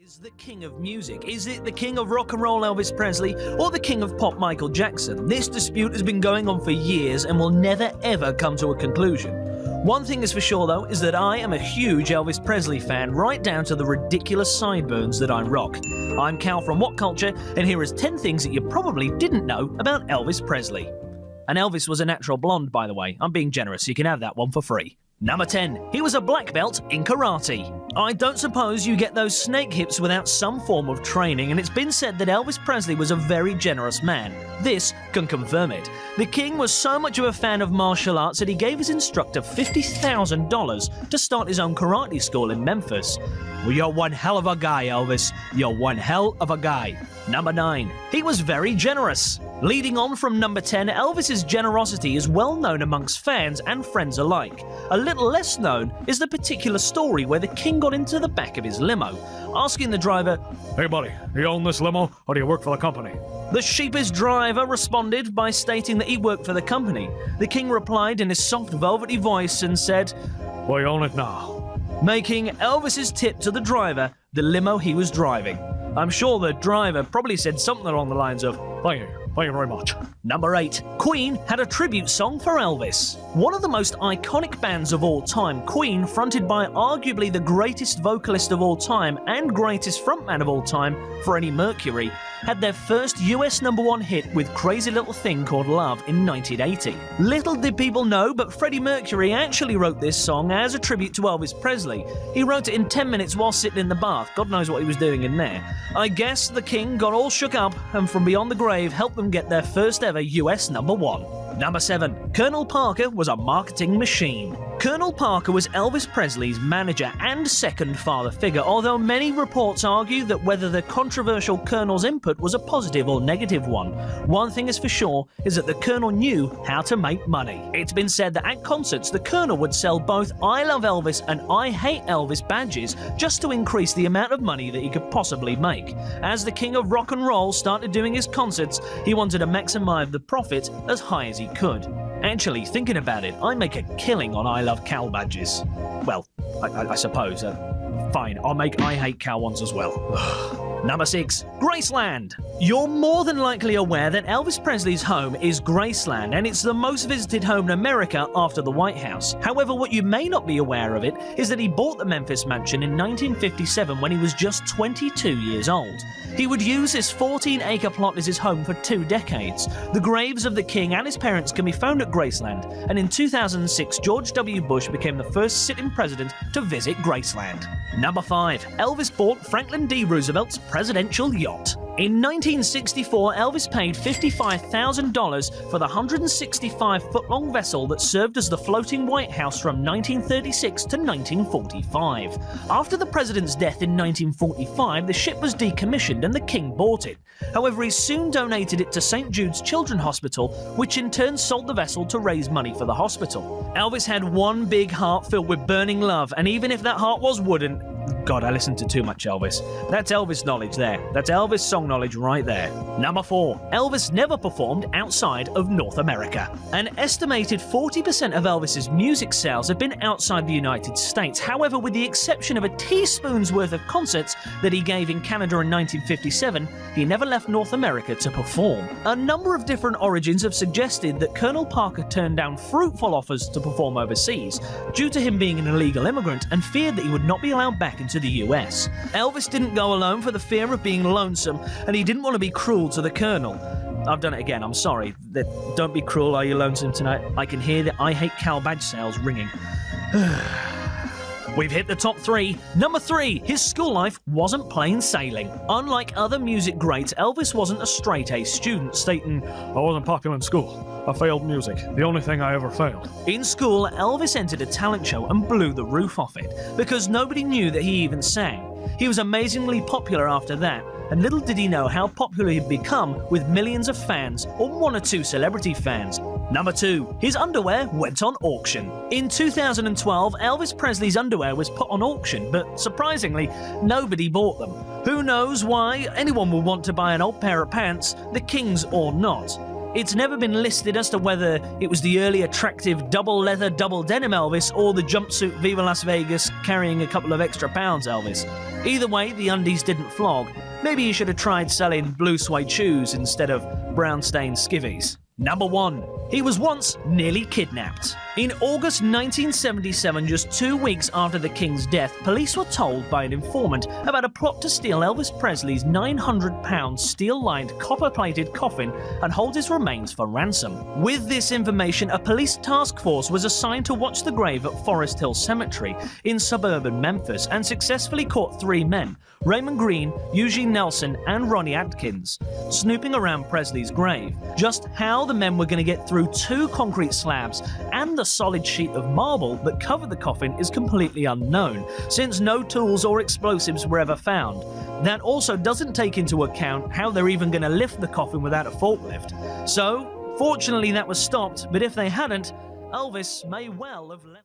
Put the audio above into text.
is the king of music? Is it the king of rock and roll Elvis Presley or the king of pop Michael Jackson? This dispute has been going on for years and will never ever come to a conclusion. One thing is for sure though, is that I am a huge Elvis Presley fan, right down to the ridiculous sideburns that I rock. I'm Cal from What Culture, and here is 10 things that you probably didn't know about Elvis Presley. And Elvis was a natural blonde, by the way. I'm being generous, you can have that one for free. Number 10. He was a black belt in karate. I don't suppose you get those snake hips without some form of training, and it's been said that Elvis Presley was a very generous man. This can confirm it. The king was so much of a fan of martial arts that he gave his instructor $50,000 to start his own karate school in Memphis. Well, you're one hell of a guy, Elvis. You're one hell of a guy. Number 9. He was very generous. Leading on from number 10, Elvis's generosity is well known amongst fans and friends alike. A little less known is the particular story where the king got into the back of his limo, asking the driver, "Hey buddy, you own this limo or do you work for the company?" The sheepish driver responded by stating that he worked for the company. The king replied in his soft velvety voice and said, "We own it now," making Elvis's tip to the driver the limo he was driving. I'm sure the driver probably said something along the lines of, Thank you very much." Number 8. Queen had a tribute song for Elvis. One of the most iconic bands of all time, Queen, fronted by arguably the greatest vocalist of all time and greatest frontman of all time, Freddie Mercury, had their first US #1 hit with Crazy Little Thing Called Love in 1980. Little did people know, but Freddie Mercury actually wrote this song as a tribute to Elvis Presley. He wrote it in 10 minutes while sitting in the bath. God knows what he was doing in there. I guess the king got all shook up and from beyond the grave helped them get their first ever US #1. Number 7. Colonel Parker was a marketing machine. Colonel Parker was Elvis Presley's manager and second father figure, although many reports argue that whether the controversial Colonel's input was a positive or negative one. One thing is for sure is that the Colonel knew how to make money. It's been said that at concerts the Colonel would sell both I Love Elvis and I Hate Elvis badges just to increase the amount of money that he could possibly make. As the king of rock and roll started doing his concerts, he wanted to maximize the profit as high as he could. Actually, thinking about it, I make a killing on I Love Cal badges. Well, I suppose. Fine, I'll make I Hate Cal ones as well. Number 6. Graceland. You're more than likely aware that Elvis Presley's home is Graceland, and it's the most visited home in America after the White House. However, what you may not be aware of it is that he bought the Memphis mansion in 1957 when he was just 22 years old. He would use his 14-acre plot as his home for 2 decades. The graves of the king and his parents can be found at Graceland, and in 2006, George W. Bush became the first sitting president to visit Graceland. Number 5. Elvis bought Franklin D. Roosevelt's presidential yacht. In 1964, Elvis paid $55,000 for the 165-foot-long vessel that served as the floating White House from 1936 to 1945. After the president's death in 1945, the ship was decommissioned and the king bought it. However, he soon donated it to St. Jude's Children's Hospital, which in turn sold the vessel to raise money for the hospital. Elvis had one big heart filled with burning love, and even if that heart was wooden, God, I listened to too much Elvis. That's Elvis knowledge there. That's Elvis song knowledge right there. Number 4. Elvis never performed outside of North America. An estimated 40% of Elvis's music sales have been outside the United States. However, with the exception of a teaspoon's worth of concerts that he gave in Canada in 1957, he never left North America to perform. A number of different origins have suggested that Colonel Parker turned down fruitful offers to perform overseas due to him being an illegal immigrant and feared that he would not be allowed back into the US. Elvis didn't go alone for the fear of being lonesome, and he didn't want to be cruel to the Colonel. I've done it again, I'm sorry. Don't be cruel, are you lonesome tonight? I can hear the I Hate Cal badge sales ringing. We've hit the top 3. Number 3. His school life wasn't plain sailing. Unlike other music greats, Elvis wasn't a straight-A student, stating, "I wasn't popular in school. I failed music. The only thing I ever failed." In school, Elvis entered a talent show and blew the roof off it, because nobody knew that he even sang. He was amazingly popular after that, and little did he know how popular he'd become with millions of fans, or 1 or 2 celebrity fans. Number 2. His underwear went on auction. In 2012, Elvis Presley's underwear was put on auction, but surprisingly, nobody bought them. Who knows why anyone would want to buy an old pair of pants, the king's or not. It's never been listed as to whether it was the early attractive double leather, double denim Elvis or the jumpsuit Viva Las Vegas carrying a couple of extra pounds Elvis. Either way, the undies didn't flog. Maybe he should have tried selling blue suede shoes instead of brown-stained skivvies. Number 1. He was once nearly kidnapped. In August 1977, just 2 weeks after the King's death, police were told by an informant about a plot to steal Elvis Presley's £900 steel-lined copper-plated coffin and hold his remains for ransom. With this information, a police task force was assigned to watch the grave at Forest Hill Cemetery in suburban Memphis and successfully caught 3 men, Raymond Green, Eugene Nelson and Ronnie Atkins, snooping around Presley's grave. Just how the men were going to get through 2 concrete slabs and the solid sheet of marble that covered the coffin is completely unknown, since no tools or explosives were ever found. That also doesn't take into account how they're even going to lift the coffin without a forklift. So, fortunately that was stopped, but if they hadn't, Elvis may well have left.